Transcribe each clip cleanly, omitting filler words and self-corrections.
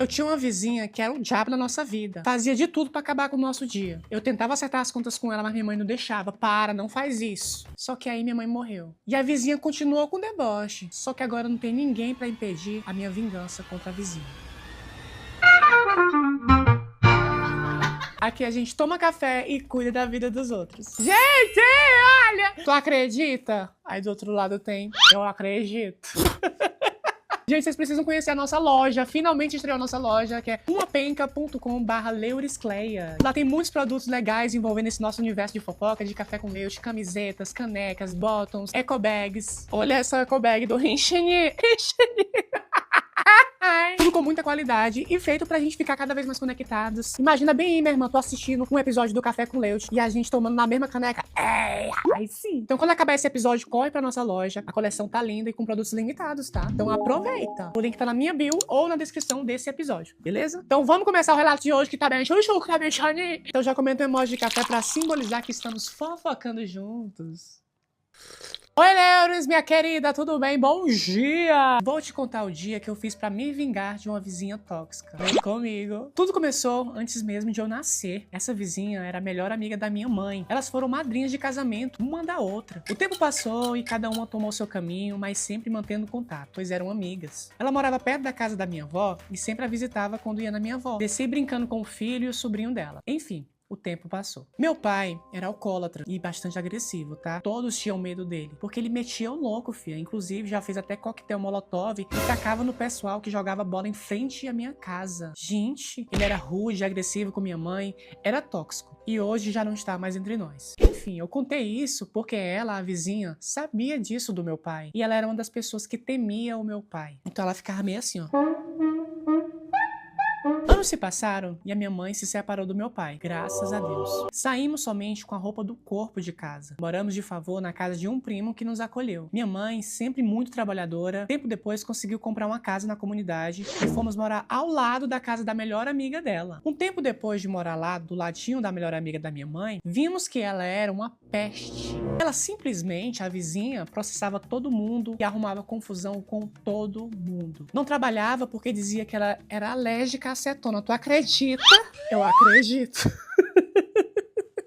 Eu tinha uma vizinha que era o diabo da nossa vida. Fazia de tudo pra acabar com o nosso dia. Eu tentava acertar as contas com ela, mas minha mãe não deixava. Para, não faz isso. Só que aí minha mãe morreu. E a vizinha continuou com o deboche. Só que agora não tem ninguém pra impedir a minha vingança contra a vizinha. Aqui a gente toma café e cuida da vida dos outros. Gente, olha! Tu acredita? Aí do outro lado tem, eu acredito. Gente, vocês precisam conhecer a nossa loja. Finalmente estreou a nossa loja, que é umapenca.com/leuriscleia. Lá tem muitos produtos legais envolvendo esse nosso universo de fofoca, de café com leite, camisetas, canecas, bottoms, ecobags. Olha essa ecobag do Rinchini. Tudo com muita qualidade e feito pra gente ficar cada vez mais conectados. Imagina bem aí, minha irmã, tô assistindo um episódio do Café com Leite e a gente tomando na mesma caneca. É, aí sim. Então quando acabar esse episódio, corre pra nossa loja. A coleção tá linda e com produtos limitados, tá? Então aproveita. O link tá na minha bio ou na descrição desse episódio, beleza? Então vamos começar o relato de hoje que tá bem chuchu, tá bem shiny. Então já comenta um emoji de café pra simbolizar que estamos fofocando juntos. Oi, Leuris, minha querida, tudo bem? Bom dia! Vou te contar o dia que eu fiz pra me vingar de uma vizinha tóxica. Vem comigo. Tudo começou antes mesmo de eu nascer. Essa vizinha era a melhor amiga da minha mãe. Elas foram madrinhas de casamento, uma da outra. O tempo passou e cada uma tomou seu caminho, mas sempre mantendo contato, pois eram amigas. Ela morava perto da casa da minha avó e sempre a visitava quando ia na minha avó. Desci brincando com o filho e o sobrinho dela. Enfim. O tempo passou. Meu pai era alcoólatra e bastante agressivo, tá? Todos tinham medo dele, porque ele metia o louco, filha. Inclusive, já fez até coquetel molotov e tacava no pessoal que jogava bola em frente à minha casa. Gente, ele era rude, agressivo com minha mãe, era tóxico. E hoje já não está mais entre nós. Enfim, eu contei isso porque ela, a vizinha, sabia disso do meu pai. E ela era uma das pessoas que temia o meu pai. Então ela ficava meio assim, ó. Anos se passaram e a minha mãe se separou do meu pai, graças a Deus. Saímos somente com a roupa do corpo de casa. Moramos de favor na casa de um primo que nos acolheu. Minha mãe, sempre muito trabalhadora, tempo depois conseguiu comprar uma casa na comunidade e fomos morar ao lado da casa da melhor amiga dela. Um tempo depois de morar lá, do ladinho da melhor amiga da minha mãe, vimos que ela era uma peste. Ela simplesmente, a vizinha, processava todo mundo e arrumava confusão com todo mundo. Não trabalhava porque dizia que ela era alérgica à acetona. Tu acredita? Eu acredito.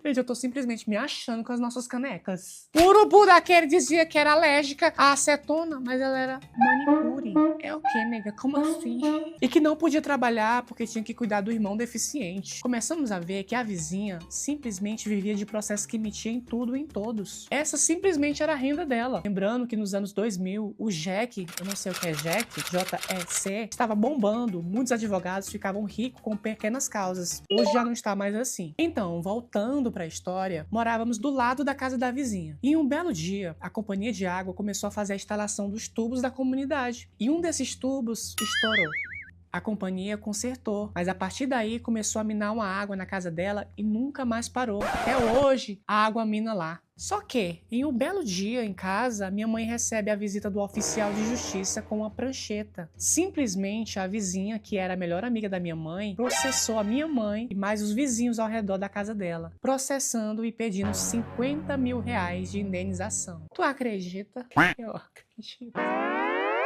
Gente, eu tô simplesmente me achando com as nossas canecas. O urubu daquele dizia que era alérgica à acetona, mas ela era manicure. É o quê, nega? Como assim? E que não podia trabalhar porque tinha que cuidar do irmão deficiente. Começamos a ver que a vizinha simplesmente vivia de processo que emitia em tudo e em todos. Essa simplesmente era a renda dela. Lembrando que nos anos 2000, o JEC, eu não sei o que é JEC, J-E-C, estava bombando. Muitos advogados ficavam ricos com pequenas causas. Hoje já não está mais assim. Então, voltando para a história, morávamos do lado da casa da vizinha. E um belo dia, a companhia de água começou a fazer a instalação dos tubos da comunidade. E um desses tubos estourou. A companhia consertou, mas a partir daí começou a minar uma água na casa dela e nunca mais parou. Até hoje, a água mina lá. Só que, em um belo dia em casa, minha mãe recebe a visita do oficial de justiça com uma prancheta. Simplesmente a vizinha, que era a melhor amiga da minha mãe, processou a minha mãe e mais os vizinhos ao redor da casa dela, processando e pedindo 50 mil reais de indenização. Tu acredita? Eu acredito.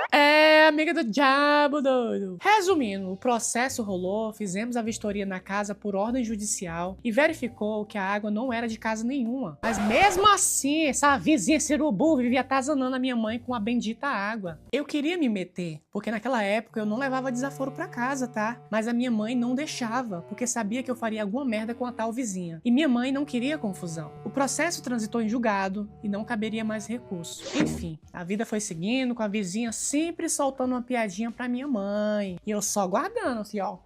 É, amiga do diabo, doido. Resumindo, o processo rolou, fizemos a vistoria na casa por ordem judicial e verificou que a água não era de casa nenhuma. Mas mesmo assim, essa vizinha urubu vivia atazanando a minha mãe com a bendita água. Eu queria me meter, porque naquela época eu não levava desaforo pra casa, tá? Mas a minha mãe não deixava, porque sabia que eu faria alguma merda com a tal vizinha. E minha mãe não queria confusão. O processo transitou em julgado e não caberia mais recurso. Enfim, a vida foi seguindo com a vizinha sempre soltando uma piadinha pra minha mãe. E eu só guardando, assim, ó.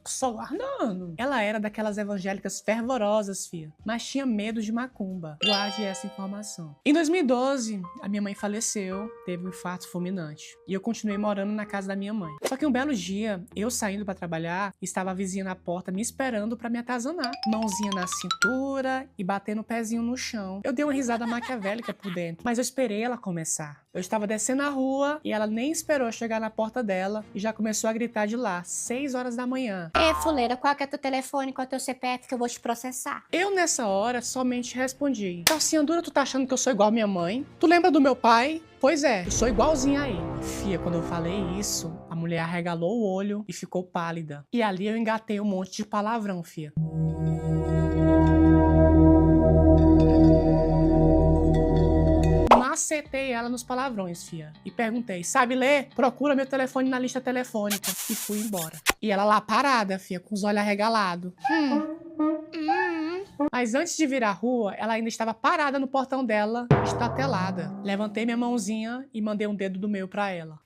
Só guardando. Ela era daquelas evangélicas fervorosas, fia, mas tinha medo de macumba. Guarde essa informação. Em 2012, a minha mãe faleceu, teve um infarto fulminante. E eu continuei morando na casa da minha mãe. Só que um belo dia, eu saindo pra trabalhar, estava a vizinha na porta me esperando pra me atazanar. Mãozinha na cintura e batendo o pezinho no chão. Eu dei uma risada maquiavélica por dentro, mas eu esperei ela começar. Eu estava descendo a rua e ela nem esperou chegar na porta dela e já começou a gritar de lá, 6 horas da manhã. É, fuleira, qual que é teu telefone, qual é teu CPF que eu vou te processar? Eu, nessa hora, somente respondi: calcinha dura, tu tá achando que eu sou igual a minha mãe? Tu lembra do meu pai? Pois é, eu sou igualzinha a ele. Fia, quando eu falei isso, a mulher arregalou o olho e ficou pálida. E ali eu engatei um monte de palavrão, fia. Macetei ela nos palavrões, fia. E perguntei, sabe ler? Procura meu telefone na lista telefônica. E fui embora. E ela lá parada, fia, com os olhos arregalados. Mas antes de virar a rua, ela ainda estava parada no portão dela, estatelada. Levantei minha mãozinha e mandei um dedo do meu pra ela.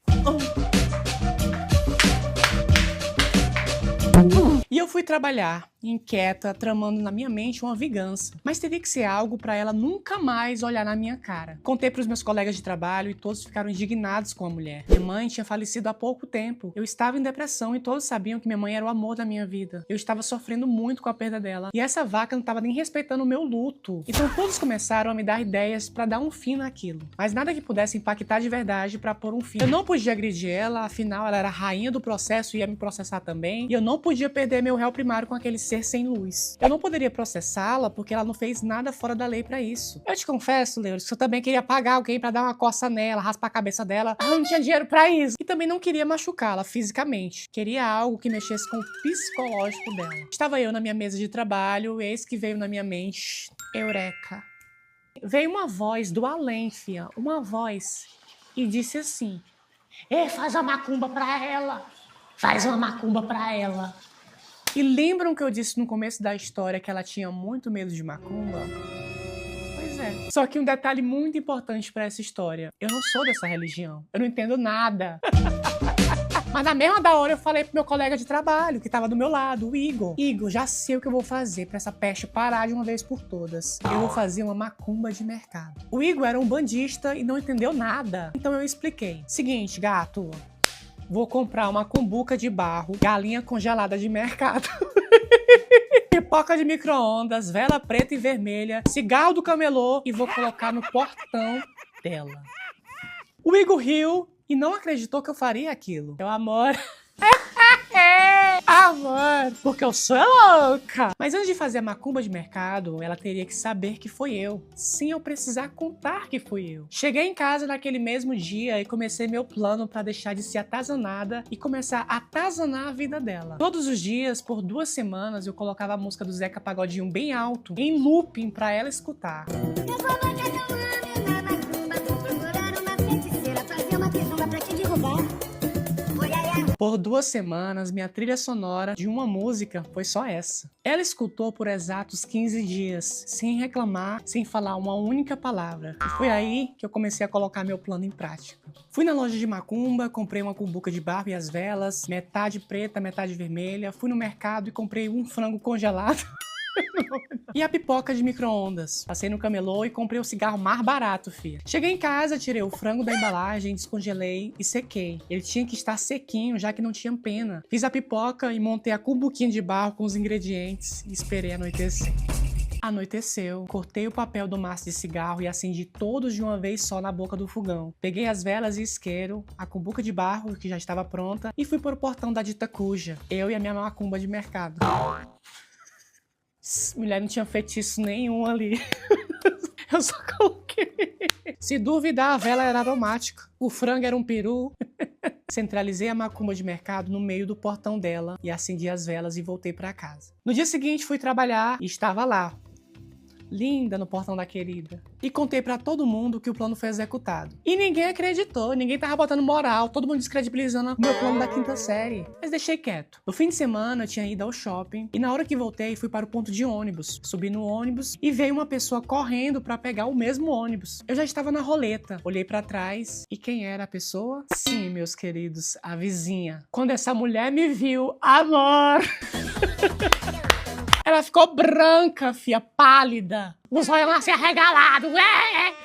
E eu fui trabalhar, inquieta, tramando na minha mente uma vingança. Mas teria que ser algo pra ela nunca mais olhar na minha cara. Contei pros meus colegas de trabalho e todos ficaram indignados com a mulher. Minha mãe tinha falecido há pouco tempo. Eu estava em depressão e todos sabiam que minha mãe era o amor da minha vida. Eu estava sofrendo muito com a perda dela. E essa vaca não estava nem respeitando o meu luto. Então todos começaram a me dar ideias pra dar um fim naquilo. Mas nada que pudesse impactar de verdade pra pôr um fim. Eu não podia agredir ela, afinal ela era a rainha do processo e ia me processar também. E eu não podia perder meu réu primário com aquele ser sem luz. Eu não poderia processá-la porque ela não fez nada fora da lei pra isso. Eu te confesso, Leandro, que eu também queria pagar alguém pra dar uma coça nela, raspar a cabeça dela. Eu não tinha dinheiro pra isso. E também não queria machucá-la fisicamente. Queria algo que mexesse com o psicológico dela. Estava eu na minha mesa de trabalho, eis que veio na minha mente, eureka. Veio uma voz do além, fia, uma voz, e disse assim, faz uma macumba pra ela. Faz uma macumba pra ela. E lembram que eu disse no começo da história que ela tinha muito medo de macumba? Pois é. Só que um detalhe muito importante pra essa história. Eu não sou dessa religião. Eu não entendo nada. Mas na mesma da hora eu falei pro meu colega de trabalho, que tava do meu lado, o Igor. Igor, já sei o que eu vou fazer pra essa peste parar de uma vez por todas. Eu vou fazer uma macumba de mercado. O Igor era um bandista e não entendeu nada. Então eu expliquei. Seguinte, gato. Vou comprar uma cumbuca de barro, galinha congelada de mercado, pipoca de micro-ondas, vela preta e vermelha, cigarro do camelô e vou colocar no portão dela. O Igor riu e não acreditou que eu faria aquilo. Meu amor... Amor, porque eu sou louca. Mas antes de fazer a macumba de mercado, ela teria que saber que foi eu, sem eu precisar contar que fui eu. Cheguei em casa naquele mesmo dia e comecei meu plano pra deixar de ser atazanada e começar a atazanar a vida dela. Todos os dias, por 2 semanas, eu colocava a música do Zeca Pagodinho bem alto, em looping, pra ela escutar. Eu vou na macumba, tô procurando uma feiticeira, fazer uma quizumba pra te derrubar. Por 2 semanas, minha trilha sonora de uma música foi só essa. Ela escutou por exatos 15 dias, sem reclamar, sem falar uma única palavra. E foi aí que eu comecei a colocar meu plano em prática. Fui na loja de macumba, comprei uma cumbuca de barro e as velas, metade preta, metade vermelha. Fui no mercado e comprei um frango congelado. E a pipoca de micro-ondas. Passei no camelô e comprei o cigarro mais barato, fia. Cheguei em casa, tirei o frango da embalagem, descongelei e sequei. Ele tinha que estar sequinho, já que não tinha pena. Fiz a pipoca e montei a cumbuquinha de barro com os ingredientes e esperei anoitecer. Anoiteceu, cortei o papel do maço de cigarro e acendi todos de uma vez só na boca do fogão. Peguei as velas e isqueiro, a cumbuca de barro, que já estava pronta, e fui para o portão da dita cuja. Eu e a minha macumba de mercado. Mulher, não tinha feitiço nenhum ali. Eu só coloquei. Se duvidar, a vela era aromática. O frango era um peru. Centralizei a macumba de mercado no meio do portão dela e acendi as velas e voltei para casa. No dia seguinte, fui trabalhar e estava lá, linda no portão da querida. E contei pra todo mundo que o plano foi executado. E ninguém acreditou, ninguém tava botando moral, todo mundo descredibilizando o meu plano da 5ª série. Mas deixei quieto. No fim de semana, eu tinha ido ao shopping e na hora que voltei, fui para o ponto de ônibus. Subi no ônibus e veio uma pessoa correndo pra pegar o mesmo ônibus. Eu já estava na roleta, olhei pra trás e quem era a pessoa? Sim, meus queridos, a vizinha. Quando essa mulher me viu, amor... Ela ficou branca, fia, pálida. Os olhos assim arregalados.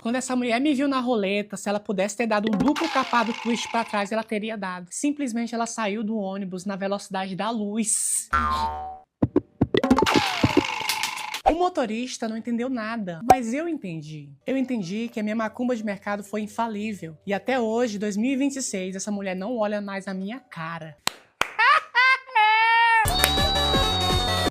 Quando essa mulher me viu na roleta, se ela pudesse ter dado um duplo capado twist pra trás, ela teria dado. Simplesmente ela saiu do ônibus na velocidade da luz. O motorista não entendeu nada, mas eu entendi. Eu entendi que a minha macumba de mercado foi infalível. E até hoje, 2026, essa mulher não olha mais a minha cara.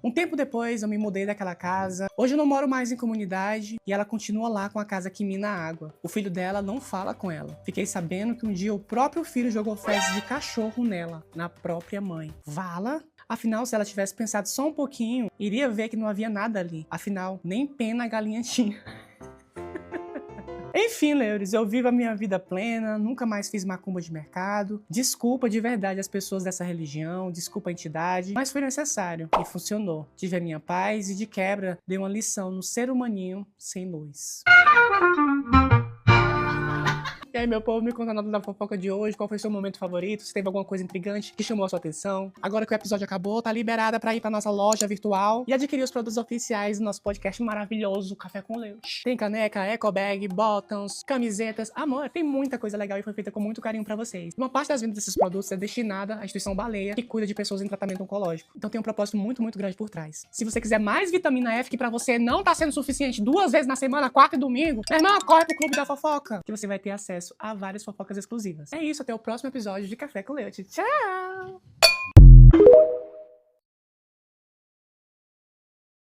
Um tempo depois, eu me mudei daquela casa. Hoje eu não moro mais em comunidade e ela continua lá com a casa que mina água. O filho dela não fala com ela. Fiquei sabendo que um dia o próprio filho jogou fezes de cachorro nela, na própria mãe. Vala? Afinal, se ela tivesse pensado só um pouquinho, iria ver que não havia nada ali. Afinal, nem pena a galinha tinha. Enfim, Leures, eu vivo a minha vida plena, nunca mais fiz macumba de mercado. Desculpa de verdade as pessoas dessa religião, desculpa a entidade, mas foi necessário e funcionou. Tive a minha paz e de quebra dei uma lição no ser humaninho sem luz. E aí, meu povo, me conta a nota da fofoca de hoje, qual foi seu momento favorito, se teve alguma coisa intrigante que chamou a sua atenção. Agora que o episódio acabou, tá liberada pra ir pra nossa loja virtual e adquirir os produtos oficiais do nosso podcast maravilhoso, Café com Leite. Tem caneca, eco bag, bottoms, camisetas, amor, tem muita coisa legal e foi feita com muito carinho pra vocês. Uma parte das vendas desses produtos é destinada à instituição Baleia, que cuida de pessoas em tratamento oncológico. Então tem um propósito muito, muito grande por trás. Se você quiser mais vitamina F, que pra você não tá sendo suficiente 2 vezes na semana, 4 e domingo, meu irmão, corre pro Clube da Fofoca, que você vai ter acesso a várias fofocas exclusivas. É isso, até o próximo episódio de Café com Leite. Tchau!